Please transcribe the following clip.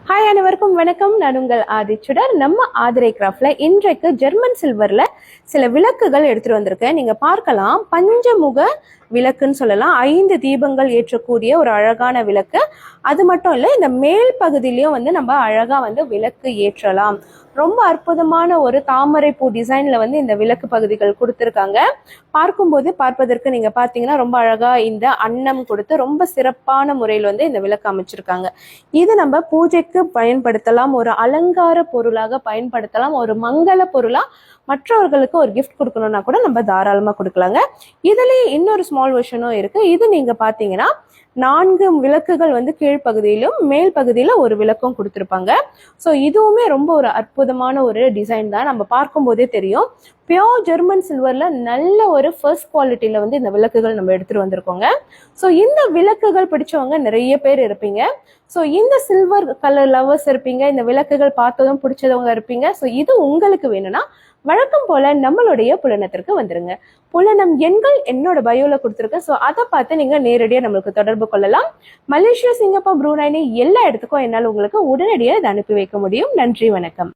Hi அனைவருக்கும் வணக்கம். நான் உங்கள் ஆதிச்சுடர். நம்ம ஆதிரை கிராஃப்ட்ல இன்றைக்கு ஜெர்மன் சில்வர்ல சில விளக்குகள் எடுத்துட்டு வந்திருக்கேன். நீங்க பார்க்கலாம், பஞ்சமுக விளக்குன்னு சொல்லலாம். 5 தீபங்கள் ஏற்றக்கூடிய ஒரு அழகான விளக்கு. அது மட்டும் இல்லை, இந்த மேல் பகுதியிலையும் நம்ம அழகா விளக்கு ஏற்றலாம். ரொம்ப அற்புதமான ஒரு தாமரை பூ டிசைன்ல இந்த விளக்கு பகுதிகள் கொடுத்துருக்காங்க. பார்ப்பதற்கு நீங்க பாத்தீங்கன்னா ரொம்ப அழகா இந்த அன்னம் கொடுத்து ரொம்ப சிறப்பான முறையில் இந்த விளக்கு அமைச்சிருக்காங்க. இது நம்ம பூஜைக்கு பயன்படுத்தலாம், ஒரு அலங்கார பொருளாக பயன்படுத்தலாம், ஒரு மங்கள பொருளா மற்றவர்களுக்கு ஒரு கிஃப்ட் கொடுக்கணும்னா கூட நம்ம தாராளமா கொடுக்கலாங்க. இதுலயே இன்னொரு ஸ்மால் வெர்ஷனும் இருக்கு. இது நீங்க பாத்தீங்கன்னா 4 விளக்குகள் கீழ்ப்பகுதியிலும் மேல் பகுதியில ஒரு விளக்கும் கொடுத்துருப்பாங்க. ஸோ இதுவுமே ரொம்ப ஒரு அற்புதமான ஒரு டிசைன் தான். நம்ம பார்க்கும் போதே தெரியும், பியோர் ஜெர்மன் சில்வர்ல நல்ல ஒரு ஃபர்ஸ்ட் குவாலிட்டியில இந்த விளக்குகள் நம்ம எடுத்துட்டு வந்திருக்கோங்க. ஸோ இந்த விளக்குகள் பிடிச்சவங்க நிறைய பேர் இருப்பீங்க. ஸோ இந்த சில்வர் கலர் லவர்ஸ் இருப்பீங்க, இந்த விளக்குகள் பார்த்ததும் பிடிச்சவங்க இருப்பீங்க. ஸோ இது உங்களுக்கு வேணும்னா வழக்கம் போல நம்மளுடைய புலனத்திற்கு வந்துருங்க. புலனம் எண்கள் என்னோட பயோல கொடுத்துருக்கேன். ஸோ அதை பார்த்து நீங்க நேரடியாக நம்மளுக்கு தொடர்பு கொள்ளலாம். மலேசியா, சிங்கப்பூர், ப்ரூனைனி எல்லா இடத்துக்கும் என்னால் உங்களுக்கு உடனடியாக இதை அனுப்பி வைக்க முடியும். நன்றி, வணக்கம்.